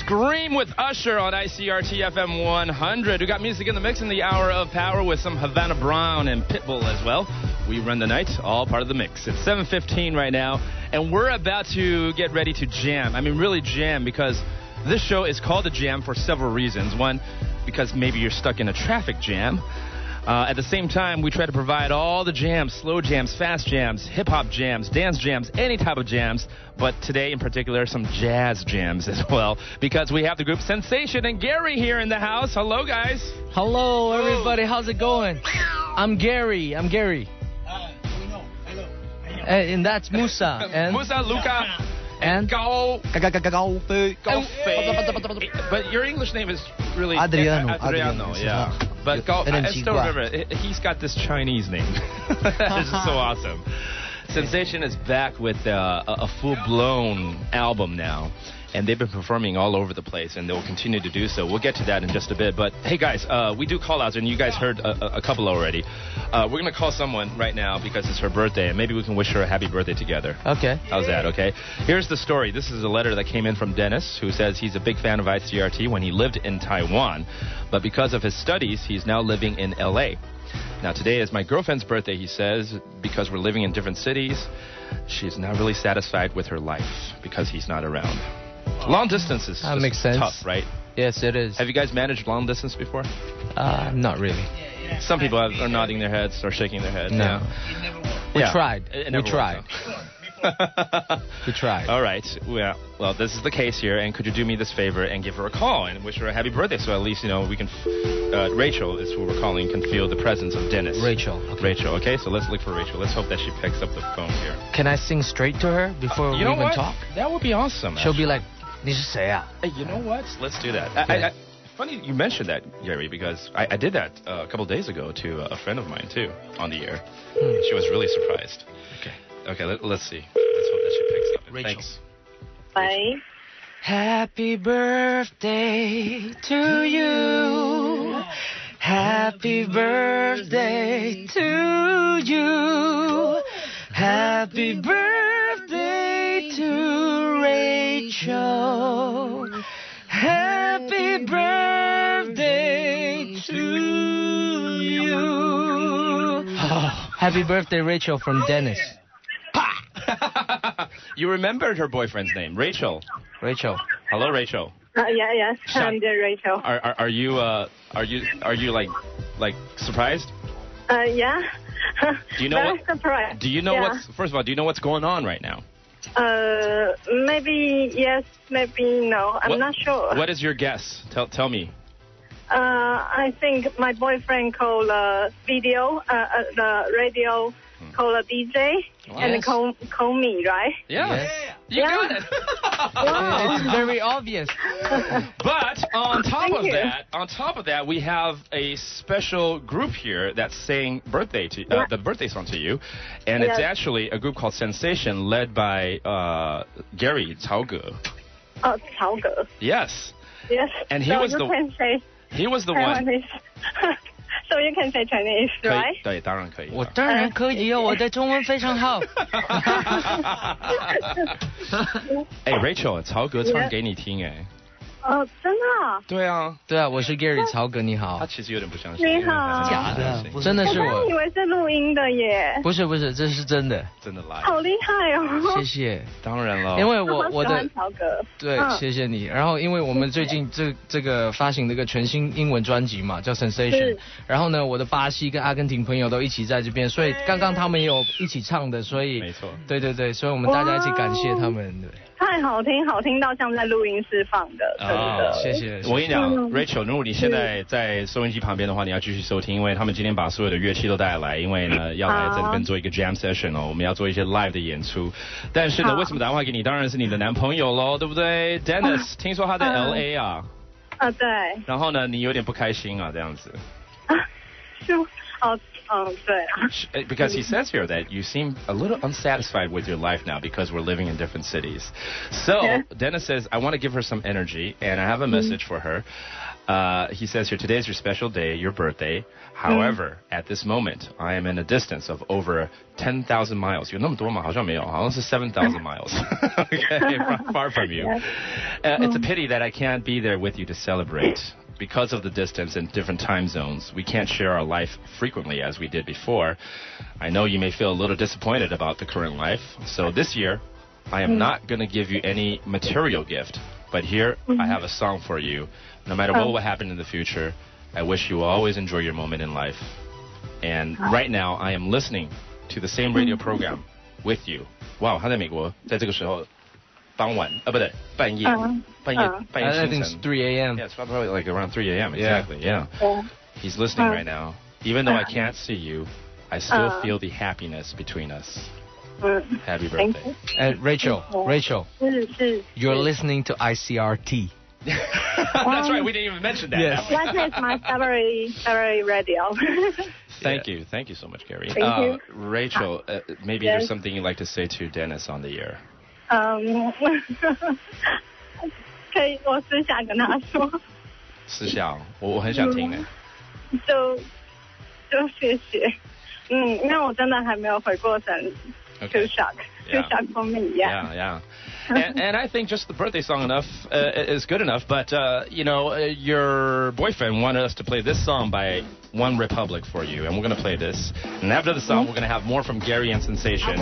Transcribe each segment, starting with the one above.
Scream with Usher on ICRT FM 100. We got music in the mix in the hour of power with some Havana Brown and Pitbull as well. We run the night, all part of the mix. It's 7:15 right now, and we're about to get ready to jam. I mean, really jam, because this show is called a jam for several reasons. One, because maybe you're stuck in a traffic jam. At the same time, we try to provide all the jams, slow jams, fast jams, hip-hop jams, dance jams, any type of jams. But today in particular, some jazz jams as well, because we have the group Sensation and Gary here in the house. Hello, guys. Hello, everybody. How's it going? I'm Gary. We know. Hello. And that's Musa. And Musa, Luca, and Gao. But your English name is really Adriano. Yeah. But Gao, I still remember, he's got this Chinese name. It's just so awesome. Sensation is back with a full-blown album now. And they've been performing all over the place, and they will continue to do so. We'll get to that in just a bit. But, hey, guys, we do call-outs, and you guys heard a couple already. We're going to call someone right now because it's her birthday, and maybe we can wish her a happy birthday together. Okay. How's that, okay? Here's the story. This is a letter that came in from Dennis, who says he's a big fan of ICRT when he lived in Taiwan. But because of his studies, he's now living in L.A. Now, today is my girlfriend's birthday, he says, because we're living in different cities. She's not really satisfied with her life because he's not around. Long distance is tough, right? Yes, it is. Have you guys managed long distance before? Not really. Some people are nodding their heads or shaking their heads. No. We tried. We tried. We tried. All right. Well, this is the case here. And could you do me this favor and give her a call and wish her a happy birthday? So at least, we can... Rachel is who we're calling, can feel the presence of Dennis. Rachel. Okay? So let's look for Rachel. Let's hope that she picks up the phone here. Can I sing straight to her before we even talk? That would be awesome. She'll be like, 你是谁啊? Hey, you know what? Let's do that. Funny you mentioned that, Gary, because I did that a couple days ago to a friend of mine, too, on the air. She was really surprised. Okay, let's see. Let's hope that she picks up. Rachel. Thanks. Bye. Happy birthday to you. Happy birthday to you. Happy birthday to Rachel. Happy birthday to you. Happy birthday, Rachel, from Dennis. You remembered her boyfriend's name, Rachel. Rachel. Hello, Rachel. Yes, I'm the Rachel. Are you like surprised? Yeah. Do you know Very surprised. Do you know first of all, do you know what's going on right now? Maybe yes, maybe no. I'm not sure. What is your guess? Tell me. I think my boyfriend called the radio call a DJ and call me, right? Yeah. Yes. You got it. Wow. It's very obvious. But on top of that, we have a special group here that's saying the birthday song to you, and it's actually a group called Sensation, led by Gary Cao Ge. Oh, Cao Ge. Yes. Yes. And he was the one. So you can say Chinese, right? 对，当然可以。我当然可以哦，我的中文非常好。哎 ，Rachel， 曹格唱给你听哎。哦，真的啊？对啊，我是 Gary 曹格，你好。他其实有点不相信。你好。假的，真的是我。我以为是录音的耶。不是，这是真的。真的来。好厉害哦！谢谢。当然了。因为我的曹格。对，谢谢你。然后因为我们最近这个发行了一个全新英文专辑嘛，叫 Sensation。然后呢，我的巴西跟阿根廷朋友都一起在这边，所以刚刚他们也有一起唱的，所以没错。对，所以我们大家一起感谢他们。对。太好听到像在录音室放的，真的。谢谢。我跟你讲 ，Rachel， 如果你现在在收音机旁边的话，你要继续收听，因为他们今天把所有的乐器都带来，因为呢要来在这边做一个 jam session 哦，我们要做一些 live 的演出。但是呢，为什么打电话给你？当然是你的男朋友喽，对不对 ？Dennis， 听说他在 LA 啊。对。然后呢，你有点不开心啊，这样子。Because he says here that you seem a little unsatisfied with your life now because we're living in different cities. So Dennis says, I want to give her some energy, and I have a message for her. He says here, today is your special day, your birthday. However, at this moment, I am in a distance of over 10,000 miles. 有那么多吗？好像没有，好像是 7,000 miles. Okay, far from you. It's a pity that I can't be there with you to celebrate. Because of the distance and different time zones, we can't share our life frequently as we did before. I know you may feel a little disappointed about the current life. So this year, I am not going to give you any material gift. But here, I have a song for you. No matter what will happen in the future, I wish you will always enjoy your moment in life. And right now, I am listening to the same radio program with you. Wow, 他在美国，在这个时候，傍晚，不对，半夜，半夜 I 清 think it's 晨。 3 a.m. Yeah, it's probably like around 3 a.m. Exactly, yeah. He's listening right now. Even though I can't see you, I still feel the happiness between us. Happy birthday. And Rachel, you're listening to ICRT. That's right, we didn't even mention that. Yes. That is my favorite radio. Thank you so much, Gary. Thank you. Rachel, maybe there's something you'd like to say to Dennis on the air. 可以，我私下跟他说。私下，我很想听。就谢谢，因为我真的还没有回过神。Too shock for me, Yeah. And I think just the birthday song is good enough. But your boyfriend wanted us to play this song by One Republic for you, and we're going to play this. And after the song, we're going to have more from Gary and Sensation.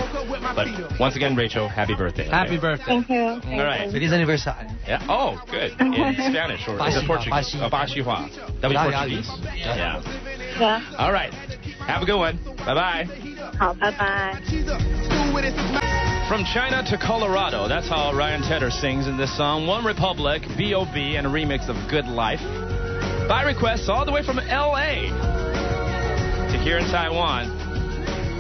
But once again, Rachel, happy birthday. Happy birthday. Thank you. All right. Feliz aniversario. Yeah. Oh, good. In Spanish or is it Portuguese? 巴西话. That was Portuguese. Yeah. All right. Have a good one. Bye-bye. 好，拜拜。 From China to Colorado, that's how Ryan Tedder sings in this song, One Republic, B.O.B., and a remix of Good Life. By request, all the way from L.A. to here in Taiwan,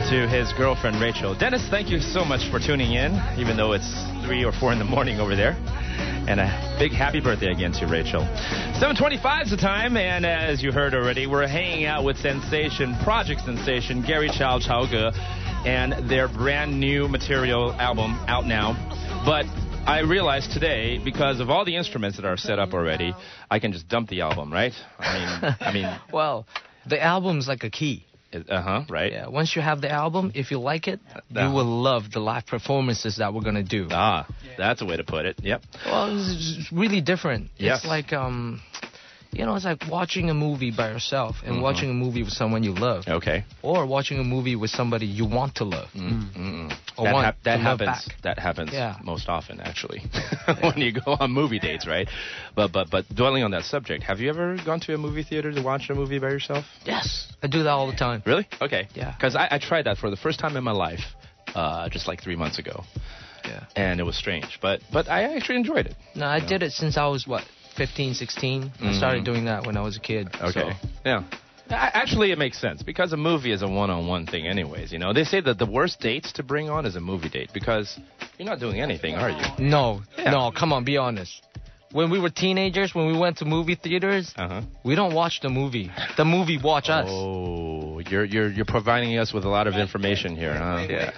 to his girlfriend, Rachel. Dennis, thank you so much for tuning in, even though it's 3 or 4 in the morning over there. And a big happy birthday again to Rachel. 7:25 is the time, and as you heard already, we're hanging out with Project Sensation, Gary Chao Ge, and their brand new material album out now. But I realized today, because of all the instruments that are set up already, I can just dump the album, right? I mean. Well, the album's like a key. Right. Yeah, once you have the album, if you like it, you will love the live performances that we're going to do. That's a way to put it. Yep. Well, it's really different. Yes. It's like, it's like watching a movie by yourself and watching a movie with someone you love. Okay. Or watching a movie with somebody you want to love. Or That happens. back. That happens most often, actually, when you go on movie dates, right? But dwelling on that subject, have you ever gone to a movie theater to watch a movie by yourself? Yes, I do that all the time. Really? Okay. Yeah. Because I tried that for the first time in my life, just like 3 months ago. Yeah. And it was strange, but I actually enjoyed it. No, I did it since I was 15, 16. I started doing that when I was a kid. Okay. So. Yeah. Actually, it makes sense because a movie is a one-on-one thing anyways. They say that the worst dates to bring on is a movie date because you're not doing anything, are you? No, come on, be honest. When we were teenagers, when we went to movie theaters, we don't watch the movie. The movie watch us. Oh, you're providing us with a lot of information here, huh? Yeah.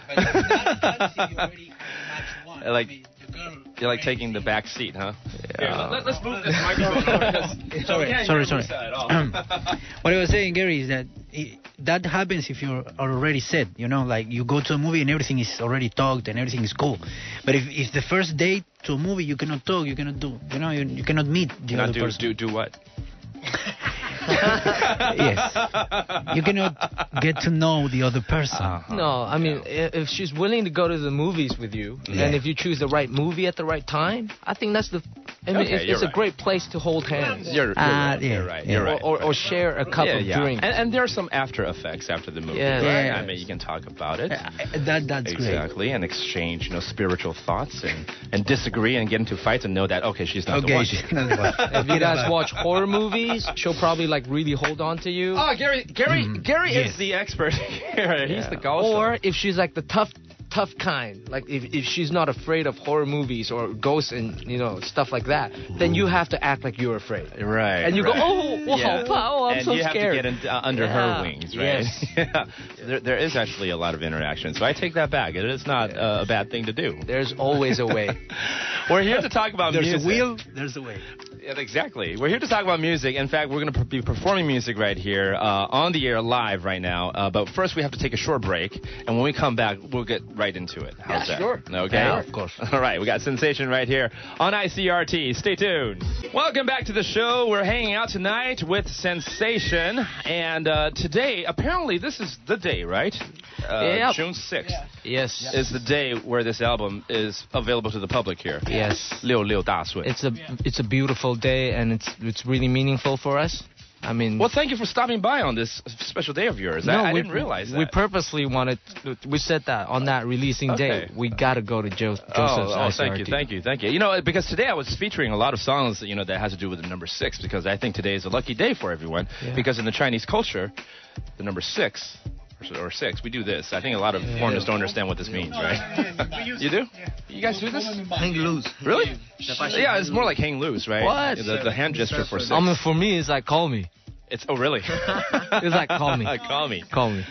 You're like taking the back seat, huh? Yeah. Let's move this microphone. Sorry. What I was saying, Gary, is that that happens if you're already set. Like you go to a movie and everything is already talked and everything is cool. But if the first date to a movie you cannot talk, you cannot do, you cannot meet the other person. Do what? Yes. You cannot get to know the other person. No, I mean, if she's willing to go to the movies with you, and if you choose the right movie at the right time, I think that's it's a great place to hold hands. You're right. Or share a cup of drink. And there are some after effects after the movie. Yeah. Right? I mean, you can talk about it. That's great. Exactly, and exchange, spiritual thoughts and disagree and get into fights and know that, okay, she's not the one. If you guys watch horror movies, she'll probably really hold on to you. Oh, Gary is the expert here. He's the ghost. Or if she's like the tough kind, like if she's not afraid of horror movies or ghosts and stuff like that, then you have to act like you're afraid. Right. And you go, I'm so scared. And you have to get under her wings, right? Yes. Yeah. There is actually a lot of interaction, so I take that back. It is not a bad thing to do. There's always a way. We're here to talk about music. There's a will, there's a way. Yeah, exactly. We're here to talk about music. In fact, we're going to be performing music right here on the air live right now. But first, we have to take a short break. And when we come back, we'll get right into it. How's that? Sure. Okay? Yeah, of course. All right. We got Sensation right here on ICRT. Stay tuned. Welcome back to the show. We're hanging out tonight with Sensation. And today, apparently, this is the day, right? Yep. June 6th. Yes. Is the day where this album is available to the public here. Yes. 66大岁. It's a beautiful day, and it's really meaningful for us. I mean, Well, thank you for stopping by on this special day of yours. I didn't realize that. We purposely wanted. We said that on that releasing day, we gotta go to Joseph's ICRT. Thank you. You know, because today I was featuring a lot of songs, you know, that has to do with the number 6, because I think today is a lucky day for everyone. Yeah. Because in the Chinese culture, the number 6 or 6, we do this. I think a lot of foreigners don't understand what this means, right? You do? You guys do this? Hang loose. Really? Yeah, it's more like hang loose, right? What? The hand gesture for 6. I mean, for me, it's like call me. Really? It's like call me. Call me. Call me.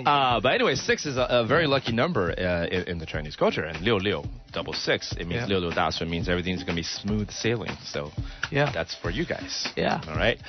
But anyway, 6 is a very lucky number in the Chinese culture, and 66, double 6, it means 66大岁, means everything's gonna be smooth sailing. So Yeah. that's for you guys. Yeah. All right.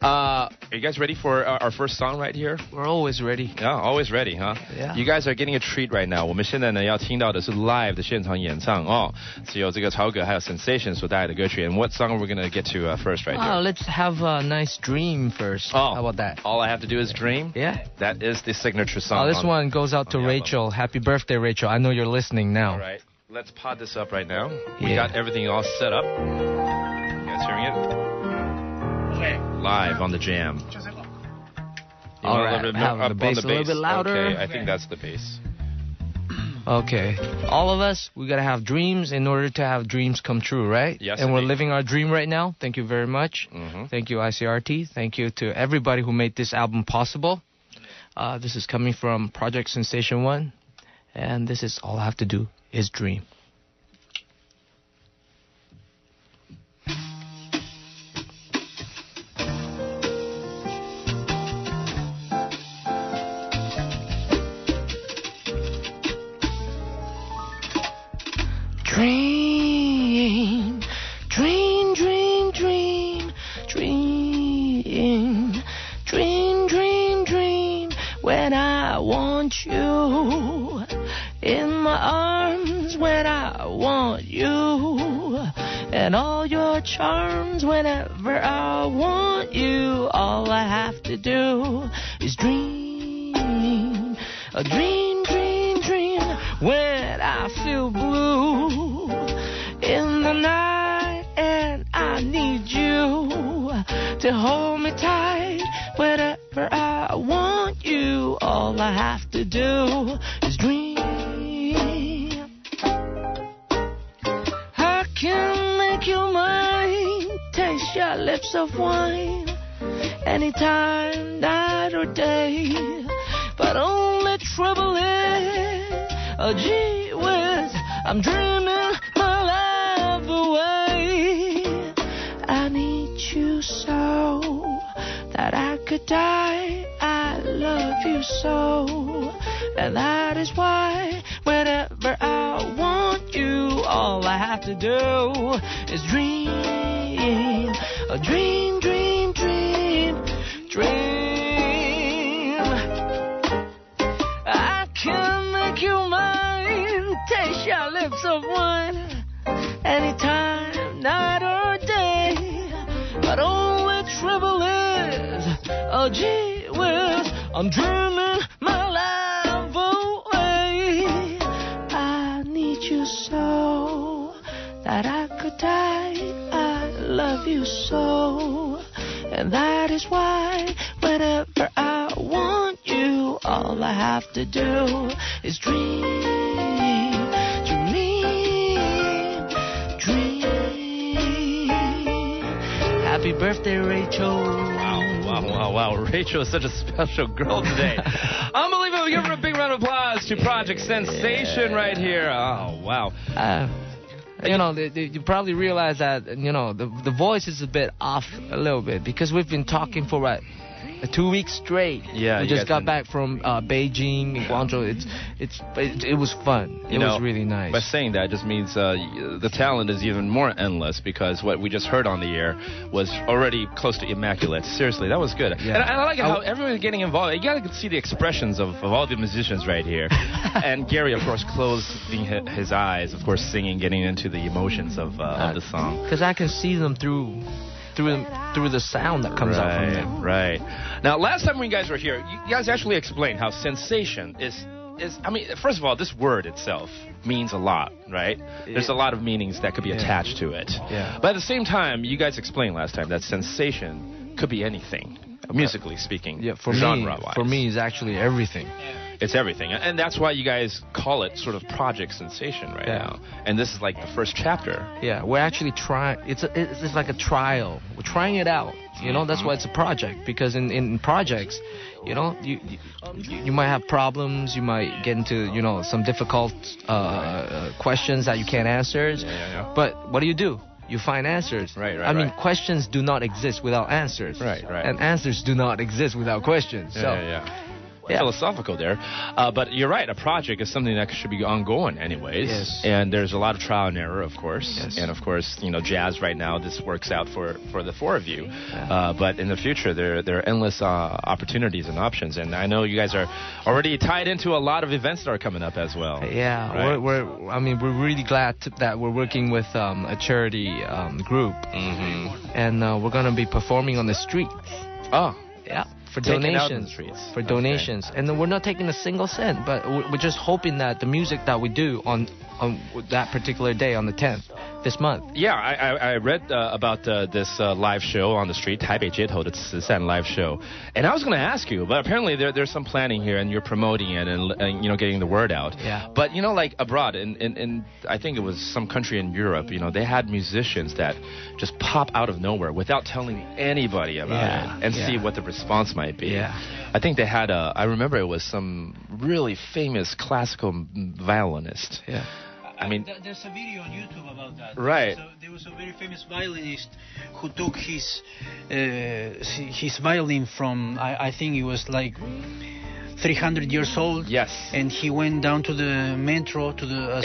Are you guys ready for our first song right here? We're always ready. Yeah, always ready, huh? Yeah. You guys are getting a treat right now. 我们现在呢要听到的是 live 的现场演唱哦，是由这个曹格还有 Sensation 所带来的歌曲。And what song are we gonna get to first right here? Let's have a nice dream first. Oh, how about that? All I have to do is dream. Yeah. That is the signature song. This one goes out to on the album. Rachel. Happy birthday, Rachel. I know you're listening now. All right, let's pod this up right now. We Yeah. got everything all set up. You guys hearing it? Live on the jam. You All want right, a little bit have more the up bass on the a little bit louder. Okay, I think that's the bass. Okay. All of us, we gotta have dreams in order to have dreams come true, right? Yes, and we're indeed. living our dream right now. Thank you very much. Mhm. Thank you, ICRT. Thank you to everybody who made this album possible. This is coming from Project Sensation 1. And this is all I have to do is dream. Dream, dream, dream, dream, dream, dream, dream, dream. When I want you in my arms, when I want you, and all your charms. Whenever I want you, all I have to do is dream, a dream, dream, dream. When I feel blue in the night and I need you to hold me tight. Whenever I want you, all I have to do is dream. I can make you mine, taste your lips of wine, anytime, night or day. But only trouble is, oh gee whiz, I'm dreaming my life away. I need you so that I could die. I love you so, and that is why whenever I want you, all I have to do is dream, a dream, dream, dream, dream. I can make you mine, taste your lips of wine, anytime, night or day. But only trouble is, oh gee whiz, I'm dreaming my life away. I need you so that I could die. I love you so, and that is why whenever I want you, all I have to do is dream, dream, dream. Happy birthday, Rachel. Wow. Rachel is such a special girl today. Unbelievable. Give her a big round of applause to Project Sensation right here. Oh, wow. You probably realize that, the voice is a bit off a little bit because we've been talking for 2 weeks straight. Yeah, we just got back from Beijing and Guangzhou. It was fun. It was really nice. By saying that just means the talent is even more endless, because what we just heard on the air was already close to immaculate. Seriously, that was good. Yeah. And I like it how everyone's getting involved. You gotta see the expressions of all the musicians right here. And Gary, of course, closing his eyes, of course, singing, getting into the emotions of the song. Because I can see them through the sound that comes out from them. Right. Now, last time when you guys were here, you guys actually explained how sensation is. I mean, first of all, this word itself means a lot, right? There's a lot of meanings that could be attached to it. Yeah. But at the same time, you guys explained last time that sensation could be anything, musically speaking. Yeah, for genre-wise. me, it's actually everything. It's everything. And that's why you guys call it sort of Project Sensation right now. And this is like the first chapter. Yeah, we're actually trying. It's like a trial. We're trying it out. You know, that's why it's a project. Because in projects, you know, you might have problems. You might get into, you know, some difficult questions that you can't answer. Yeah. But what do? You find answers. Right. I mean, questions do not exist without answers. Right. And answers do not exist without questions. Yeah. Philosophical there. But you're right, a project is something that should be ongoing anyways. Yes. And there's a lot of trial and error, of course. Yes. And of course, you know, jazz right now, this works out for the four of you. Yeah. But in the future, there are endless opportunities and options. And I know you guys are already tied into a lot of events that are coming up as well. Yeah, right? we're really glad that we're working with a charity group. Mm-hmm. And we're going to be performing on the streets. Oh. Yeah. For donations, and then we're not taking a single cent, but we're just hoping that the music that we do on that particular day, on the 10th, this month. Yeah, I read about this live show on the street, Taipei 街头的慈善 live show, and I was going to ask you, but apparently there's some planning here, and you're promoting it and you know, getting the word out. Yeah. But you know, like abroad, in I think it was some country in Europe, you know, they had musicians that just pop out of nowhere without telling anybody about it, and see what the response might be. Yeah. I think they had I remember it was some really famous classical violinist. Yeah. I mean, there's a video on YouTube about that. Right. So there was a very famous violinist who took his violin from, I think it was like 300 years old. Yes. And he went down to the metro, to the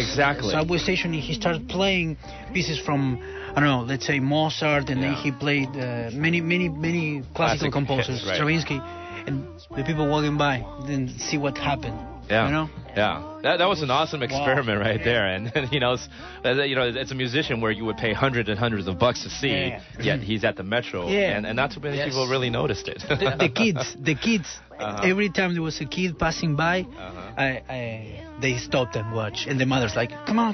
subway station, and he started playing pieces from, I don't know, let's say Mozart, and then he played many classical composers, Stravinsky, and the people walking by didn't see what happened. Yeah. You know? Yeah. That was an awesome experiment right there. And you know, it's a musician where you would pay hundreds and hundreds of bucks to see, yet he's at the metro, and not too many people really noticed it. The kids. Every time there was a kid passing by, they stopped and watched, and the mother's like, come on.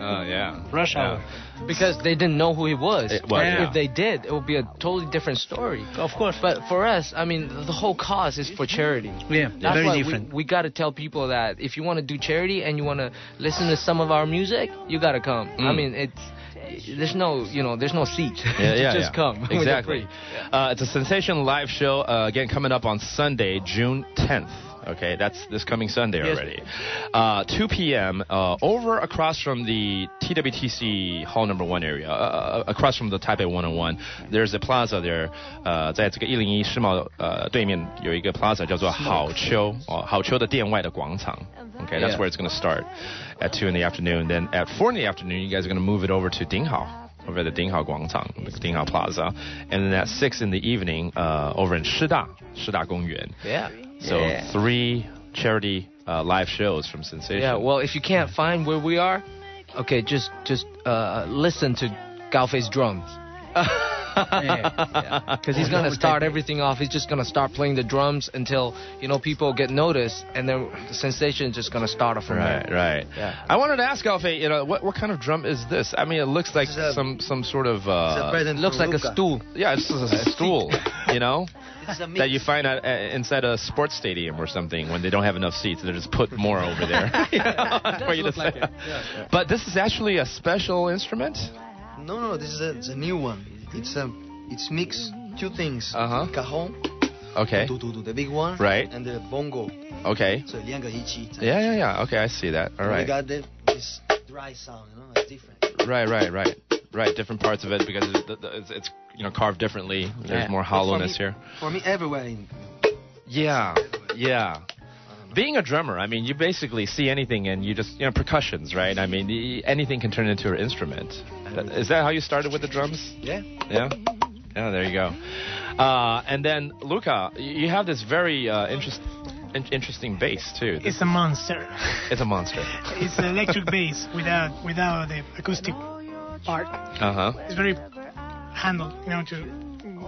Oh, yeah. Rush hour. Because they didn't know who he was. If they did, it would be a totally different story. Of course. But for us, I mean, the whole cause is for charity. Yeah, that's very why different. We got to tell people that if you want to do charity and you want to listen to some of our music, you got to come. I mean, there's no seat. Just come. Exactly. It's a Sensation live show, again, coming up on Sunday, June 10th. Okay, that's this coming Sunday already. 2 p.m. Over across from the TWTC Hall No. 1 area, across from the Taipei 101. There's a plaza there. 在这个101世贸对面有一个 plaza 叫做好丘的店外的广场. Okay, that's where it's going to start at 2 in the afternoon. Then at 4 in the afternoon, you guys are going to move it over to Dinghao. Over at the Dinghao 广场, the Dinghao Plaza. And then at 6 in the evening, over in 师大公园. Yeah. So 3 charity live shows from Sensation. Yeah, well, if you can't find where we are, okay, just listen to Gaofei's drums. Because he's going to start everything off. He's just going to start playing the drums until, you know, people get noticed, and then the Sensation is just going to start off from there. Right. Yeah. I wanted to ask Gaofei, you know, what kind of drum is this? I mean, it looks like some sort of... it looks like a stool. Yeah, it's just a stool, you know? That you find inside a sports stadium or something when they don't have enough seats. They just put more over there. For you to say. Yeah. But this is actually a special instrument? No, this is a new one. It's mixed two things. Cajon. Okay. The big one. Right. And the bongo. Okay. So 2个一起. Yeah. Okay, I see that. All right. We got this dry sound, you know, it's different. Right. Right, different parts of it because it's carved differently. There's more hollowness here. For me, everywhere. Yeah. Being a drummer, I mean, you basically see anything and you just, percussions, right? I mean, anything can turn into an instrument. Is that how you started with the drums? Yeah. Yeah? Yeah, there you go. And then, Luca, you have this very interesting bass, too. It's a monster. It's a monster. It's an electric bass without the acoustic part. It's very handled, to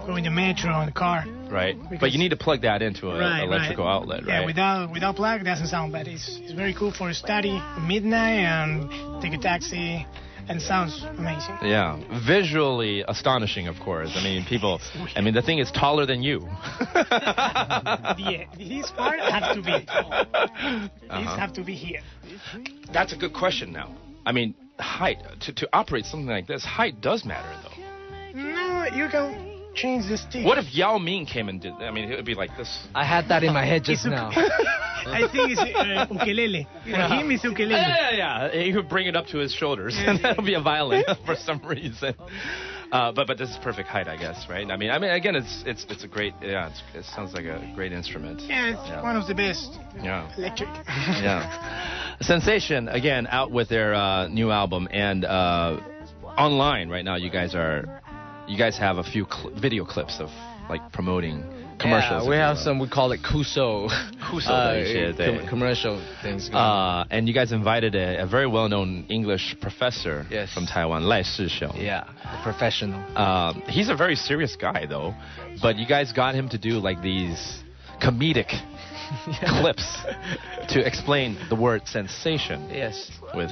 go in the metro in the car. Right. But you need to plug that into an electrical outlet, right? Yeah, without plug, it doesn't sound bad. It's very cool for study at midnight and take a taxi, and it sounds amazing. Yeah. Visually astonishing, of course. I mean, the thing is taller than you. This part has to be tall. These have to be here. That's a good question now. I mean, height, to operate something like this, height does matter, though. No, you can change the stick. What if Yao Ming came and did? I mean, it would be like this. I had that in my head just now. I think it's ukulele. For him, it's ukulele. Yeah. He could bring it up to his shoulders, and that'll be a violin for some reason. But this is perfect height, I guess, right? I mean, again, it's a great. Yeah, it sounds like a great instrument. Yeah, it's one of the best. Yeah. Electric. Yeah. Sensation again out with their new album and online right now. You guys have a few video clips of like promoting commercials. Yeah, we have some. We call it Kuso. Commercial things. And you guys invited a very well-known English professor from Taiwan, Lai Shixiong. Yeah, a professional. He's a very serious guy though, but you guys got him to do like these comedic clips to explain the word sensation. Yes. With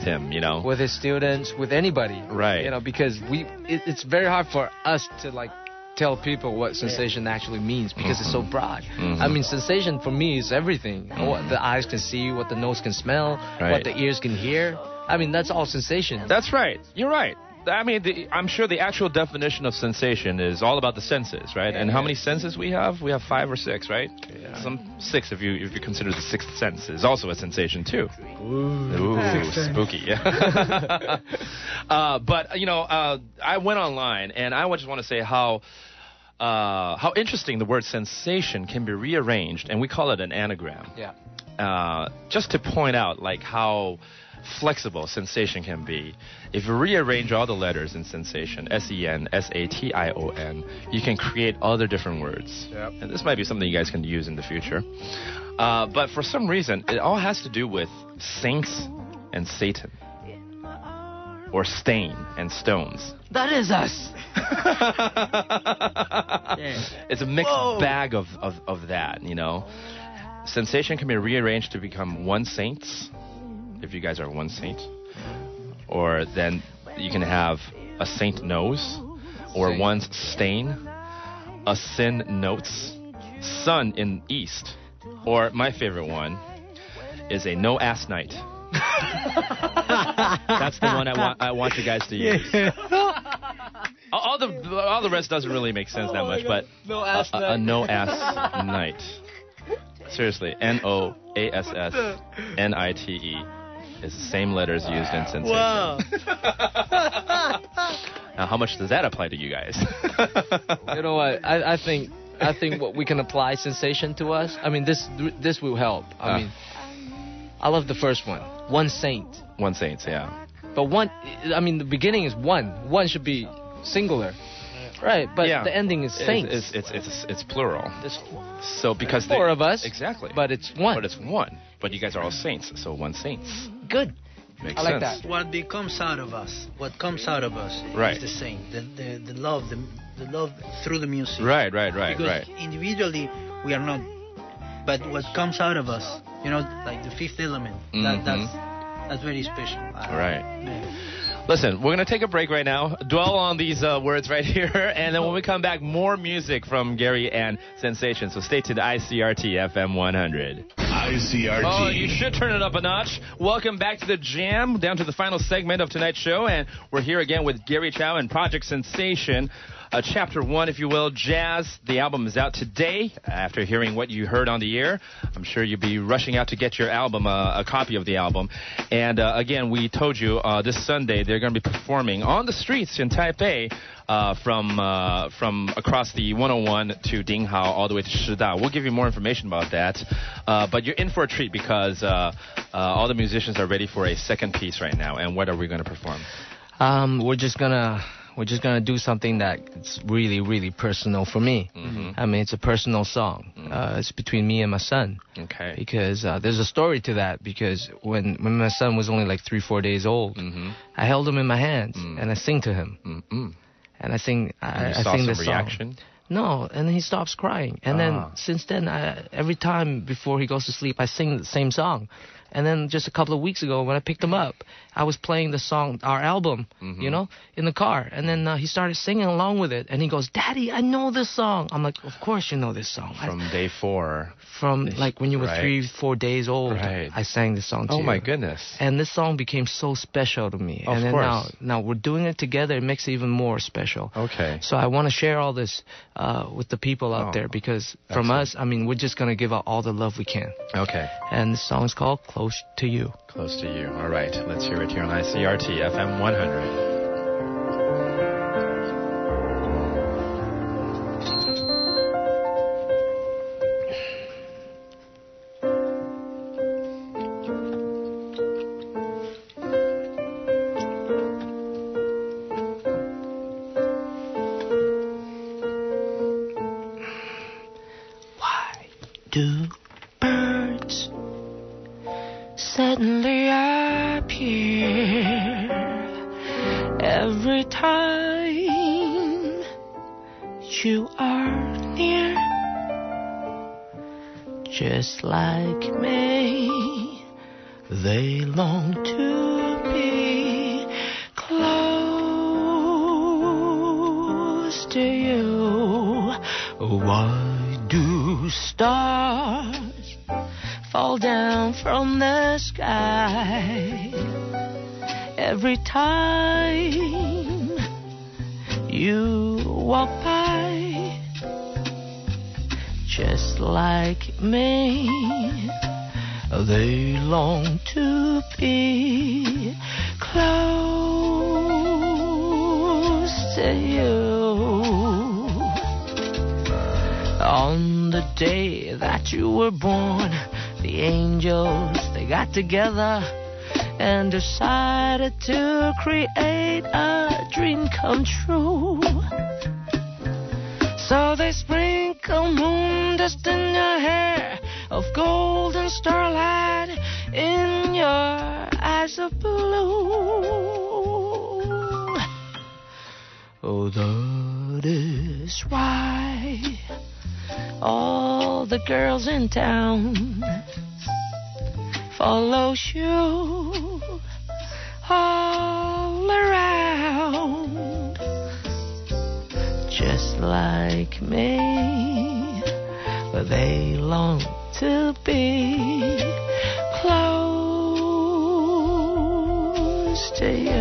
him, with his students, with anybody, right? Because it's very hard for us to like tell people what sensation actually means because it's so broad. I mean, sensation for me is everything. What the eyes can see, what the nose can smell, what the ears can hear. I mean, that's all sensation. That's right. You're right. I mean, I'm sure the actual definition of sensation is all about the senses, right? And how many senses we have? We have 5 or 6, right? Yeah. Some 6 if you consider the 6th sense is also a sensation too. Ooh, spooky. But I went online and I just want to say how interesting the word sensation can be rearranged, and we call it an anagram. Yeah. Just to point out like how flexible sensation can be. If you rearrange all the letters in sensation, S-E-N, S-A-T-I-O-N, you can create other different words. Yep. And this might be something you guys can use in the future. But for some reason, it all has to do with saints and Satan. Or stain and stones. That is us. It's a mixed bag of that, Sensation can be rearranged to become one saints, if you guys are one saint. Or then you can have a saint nose, or one's stain, a sin notes, sun in east, or my favorite one is a no ass night. That's the one I want you guys to use. All the rest doesn't really make sense that much, but a no ass night. Seriously, NOASSNITE is the same letters used in sensation. Wow. Now, how much does that apply to you guys? You know what? I think what we can apply sensation to us. I mean, this will help. I mean, I love the first one. One saint. One saint, yeah. But the beginning is one. One should be singular. Right, but the ending is saints. It's plural. So because 4 of us. Exactly. But it's one. But it's one. But you guys are all saints, so one saints. Good. Makes I like sense. that. What comes out of us is the same. The love, the love through the music. Right. Because individually we are not, but what comes out of us, like the 5th element, that's very special. Listen, we're going to take a break right now, dwell on these words right here, and then when we come back, more music from Gary and Sensation. So stay tuned to ICRT FM 100. ICRT. Oh, you should turn it up a notch. Welcome back to the Jam, down to the final segment of tonight's show, and we're here again with Gary Chow and Project Sensation. Chapter 1, if you will. Jazz, the album is out today. After hearing what you heard on the air, I'm sure you'll be rushing out to get your album, a copy of the album. And again, we told you this Sunday they're going to be performing on the streets in Taipei from across the 101 to Dinghao all the way to Shida. We'll give you more information about that. But you're in for a treat because all the musicians are ready for a second piece right now. And what are we going to perform? We're just gonna do something that's really, really personal for me. Mm-hmm. I mean, it's a personal song. Mm-hmm. It's between me and my son. Okay. Because there's a story to that. Because when my son was only like 3-4 days old, mm-hmm. I held him in my hands and I sing to him. Mm-hmm. And I sing the song. Reaction? No, and then he stops crying. And then since then, every time before he goes to sleep, I sing the same song. And then just a couple of weeks ago, when I picked him up, I was playing the song, our album, mm-hmm. In the car. And then he started singing along with it. And he goes, "Daddy, I know this song." I'm like, "Of course you know this song." From day 4. From like when you were 3-4 days old, I sang this song to you. Oh, my goodness. And this song became so special to me. Of and course. then now we're doing it together. It makes it even more special. Okay. So I want to share all this with the people out there because from us, I mean, we're just going to give out all the love we can. Okay. And the song is called Close to You. Close to You. All right. Let's hear it here on ICRT FM 100. Do birds suddenly appear every time you are near? Just like me, they long to be close to you. Why do stars fall down from the sky every time you walk by? Just like me, they long to be close to you. On the day that you were born, the angels, they got together and decided to create a dream come true. So they sprinkle moon dust in your hair, of golden starlight in your eyes of blue. Oh, that is why all the girls in town follow you all around. Just like me, but they long to be close to you.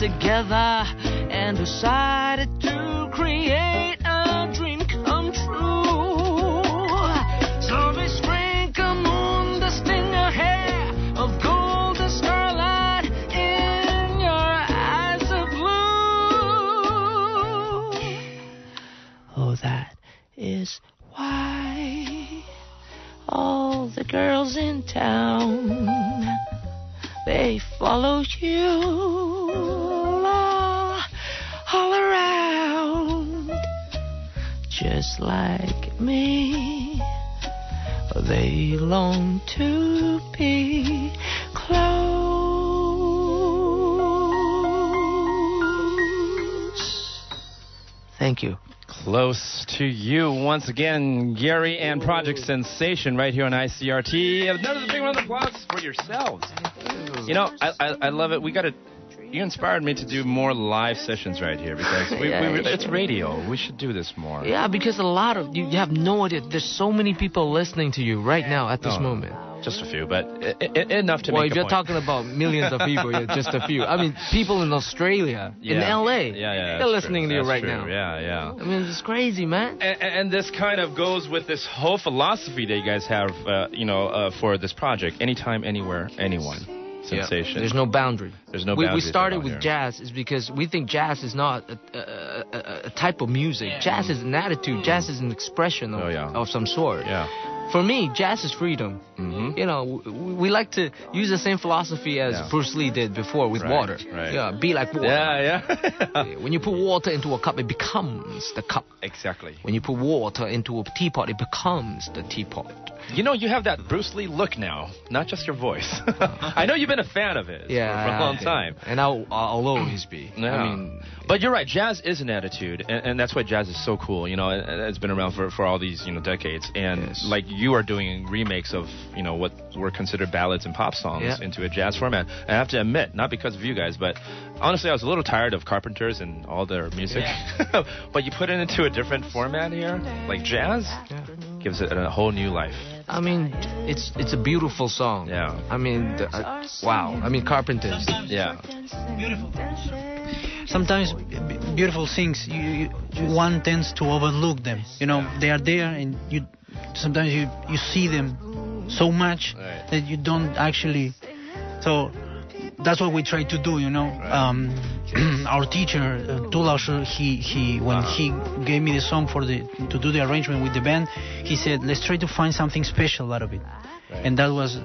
Together and decided to create a dream come true. So they sprinkle moon dust in your hair, of golden starlight in your eyes of blue. Oh, that is why all the girls in town, they follow you all around. Just like me, they long to be close Thank you. Close to you once again, Gary and Project Sensation right here on ICRT. Another big round of applause for yourselves. You know, I love it. You inspired me to do more live sessions right here because it's radio. We should do this more. Yeah, because you have no idea. There's so many people listening to you right now at this moment. Just a few, but enough to make a point. Well, if you're talking about millions of people, just a few. I mean, people in Australia, in LA, they're listening to you right now. Yeah. I mean, it's crazy, man. And this kind of goes with this whole philosophy that you guys have, for this project. Anytime, anywhere, anyone. Sensation. There's no boundary. There's no boundary. We started with jazz is because we think jazz is not a type of music. Jazz is an attitude. Jazz is an expression of some sort. Yeah. For me, jazz is freedom. Mm-hmm. You know, we like to use the same philosophy as Bruce Lee did before with water. Right. Yeah, be like water. Yeah. When you put water into a cup, it becomes the cup. Exactly. When you put water into a teapot, it becomes the teapot. You know, you have that Bruce Lee look now, not just your voice. I know you've been a fan of his for a long time. And I'll always be. Yeah. I mean, but you're right, jazz is an attitude, and that's why jazz is so cool. You know, it's been around for all these decades, and like you are doing remakes of what were considered ballads and pop songs into a jazz format. And I have to admit, not because of you guys, but honestly, I was a little tired of Carpenters and all their music. Yeah. But you put it into a different format here, like jazz, gives it a whole new life. I mean, it's a beautiful song. Yeah. I mean, wow. I mean, Carpenters. Yeah. Beautiful. Sometimes beautiful things, one tends to overlook them. You know, they are there, and sometimes you see them so much that you don't actually. So that's what we try to do. You know, our teacher, Du Laoshi, when he gave me the song to do the arrangement with the band, he said, let's try to find something special out of it, and that was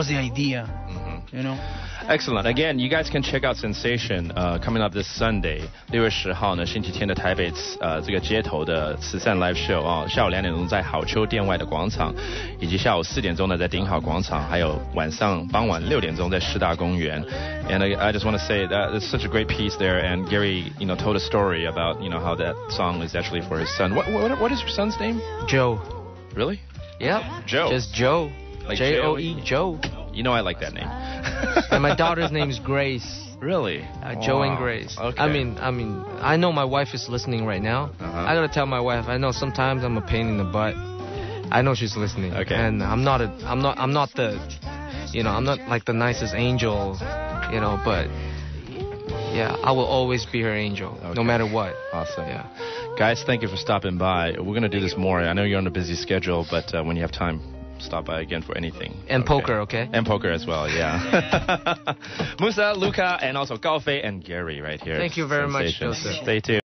the idea. Mm-hmm. You know. Excellent. Again, you guys can check out Sensation coming up this Sunday, 6月10号呢，星期天的台北这个街头的慈善 live show 下午2点钟在好丘店外的广场，以及下午4点钟呢在顶好广场，还有傍晚6点钟在师大公园。And I just want to say that it's such a great piece there. And Gary, told a story about how that song is actually for his son. What is your son's name? Joe. Really? Yep. Joe. Just Joe. Like Joe. Joe. You know I like that name. And my daughter's name is Grace. Really? Joe and Grace. Okay. I mean, I know my wife is listening right now. I gotta tell my wife. I know sometimes I'm a pain in the butt. I know she's listening. Okay. And I'm not the, I'm not like the nicest angel, but yeah, I will always be her angel, no matter what. Awesome. Yeah. Guys, thank you for stopping by. We're gonna do this more. I know you're on a busy schedule, but when you have time, stop by again for anything. And poker, okay? And poker as well, yeah. Musa, Luca, and also Gaofei and Gary right here. Thank you very much, Joseph. Stay tuned.